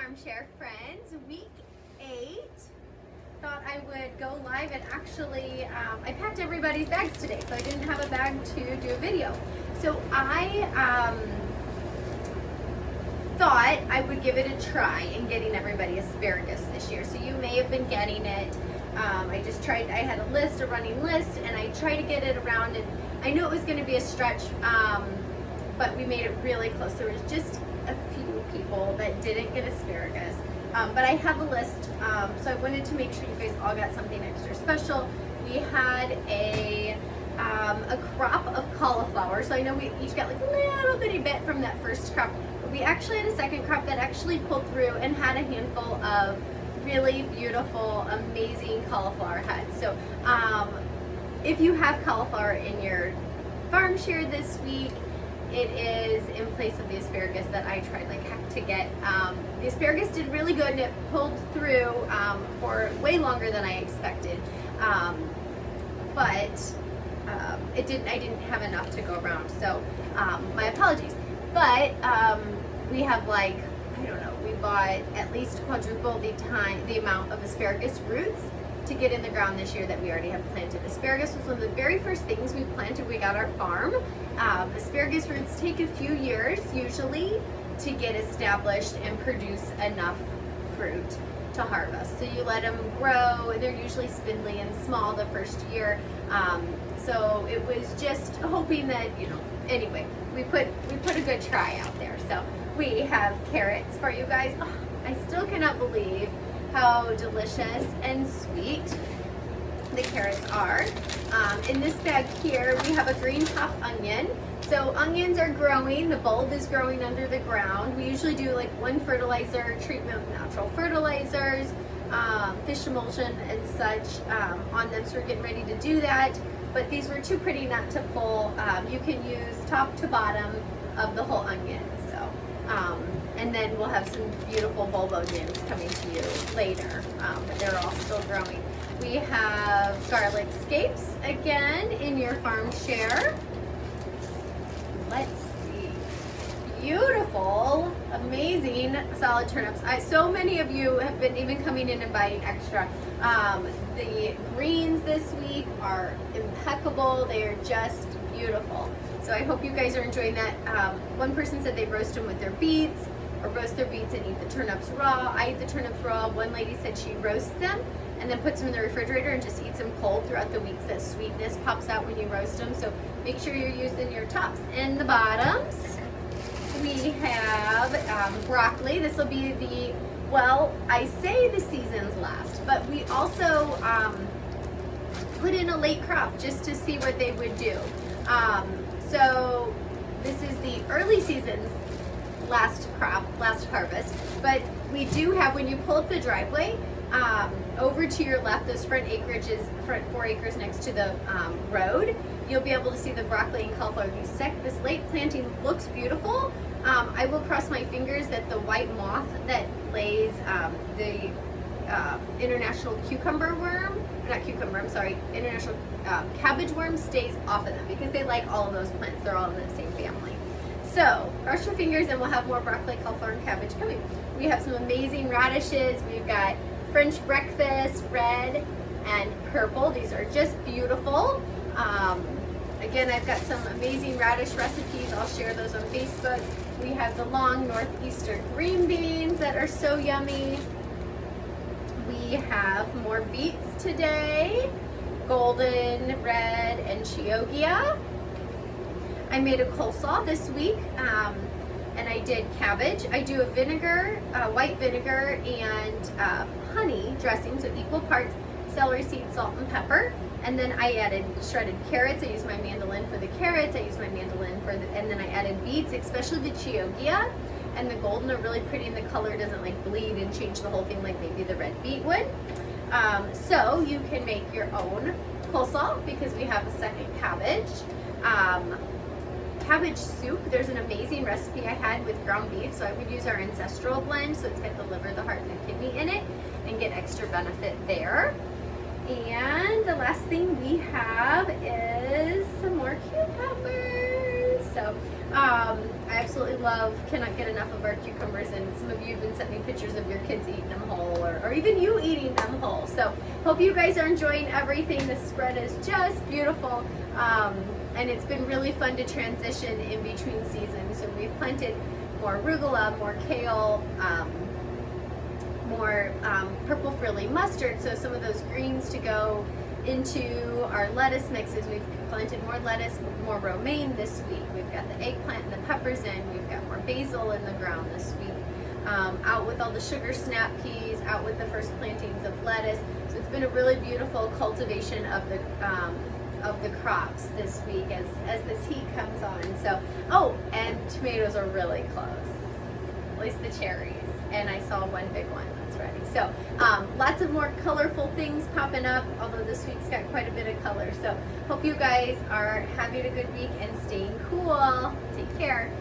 Farmshare friends, week 8. Thought I would go live and actually, I packed everybody's bags today, so I didn't have a bag to do a video. So I thought I would give it a try in getting everybody asparagus this year. So you may have been getting it. I just tried, I had a list, a running list, and I tried to get it around, and I knew it was going to be a stretch, but we made it really close. There was just a few people that didn't get asparagus, but I have a list, so I wanted to make sure you guys all got something extra special. We had a crop of cauliflower, so I know we each got like a little bitty bit from that first crop, but we actually had a second crop that actually pulled through and had a handful of really beautiful, amazing cauliflower heads. So if you have cauliflower in your farm share this week, it is in place of the asparagus that I tried like heck to get. The asparagus did really good and it pulled through for way longer than I expected, but I didn't have enough to go around, so my apologies. But we have like, I don't know, we bought at least quadruple the amount of asparagus roots to get in the ground this year that we already have planted. Asparagus was one of the very first things we planted. We got our farm. Asparagus roots take a few years usually to get established and produce enough fruit to harvest. So you let them grow, and they're usually spindly and small the first year. So it was just hoping that, you know, anyway, we put a good try out there. So we have carrots for you guys. Oh, I still cannot believe how delicious and sweet the carrots are. In this bag here, we have a green top onion. So onions are growing, the bulb is growing under the ground. We usually do like one fertilizer treatment with natural fertilizers, fish emulsion and such on them, so we're getting ready to do that. But these were too pretty not to pull. You can use top to bottom of the whole onion. So, and then we'll have some beautiful bulb onions coming to you later, but they're all still growing. We have garlic scapes again in your farm share. Let's see, beautiful, amazing salad turnips. So many of you have been even coming in and buying extra. The greens this week are impeccable. They are just beautiful. So I hope you guys are enjoying that. One person said they roast them with their beets, or roast their beets and eat the turnips raw. I eat the turnips raw. One lady said she roasts them and then puts them in the refrigerator and just eats them cold throughout the weeks. That sweetness pops out when you roast them. So make sure you're using your tops and the bottoms. We have broccoli. This will be the, well, I say the season's last, but we also put in a late crop just to see what they would do. So this is the early season's last crop, last harvest, but we do have, when you pull up the driveway, over to your left, those front 4 acres next to the road, you'll be able to see the broccoli and cauliflower. This late planting looks beautiful. I will cross my fingers that the white moth that lays the international cucumber worm, not cucumber, I'm sorry, international cabbage worm stays off of them, because they like all of those plants. They're all in the same family. So cross your fingers and we'll have more broccoli, cauliflower, and cabbage coming. We have some amazing radishes. We've got French breakfast, red and purple. These are just beautiful. Again, I've got some amazing radish recipes. I'll share those on Facebook. We have the long northeastern green beans that are so yummy. We have more beets today, golden, red, and Chioggia. I made a coleslaw this week, and I did cabbage. I do a vinegar, white vinegar, and honey dressing, so equal parts celery seed, salt, and pepper. And then I added shredded carrots. I used my mandolin for the carrots. I used my mandolin for the, and then I added beets, especially the Chioggia. And the golden are really pretty, and the color doesn't like bleed and change the whole thing like maybe the red beet would. So you can make your own coleslaw because we have a second cabbage. Cabbage soup, there's an amazing recipe I had with ground beef, so I would use our ancestral blend, so it's got the liver, the heart, and the kidney in it, and get extra benefit there. And the last thing we have is some more cucumbers. So I absolutely cannot get enough of our cucumbers, and some of you have been sending me pictures of your kids eating them whole, or even you eating them whole. So hope you guys are enjoying everything. This spread is just beautiful, and it's been really fun to transition in between seasons. So we've planted more arugula, more kale, more purple frilly mustard, so some of those greens to go into our lettuce mixes. We've planted more lettuce, more romaine this week. We've got the eggplant and the peppers in. We've got more basil in the ground this week. Out with all the sugar snap peas, out with the first plantings of lettuce. So it's been a really beautiful cultivation of the crops this week as this heat comes on. So, oh, and tomatoes are really close, at least the cherries. And I saw one big one that's ready. So lots of more colorful things popping up, although this week's got quite a bit of color. So hope you guys are having a good week and staying cool. Take care.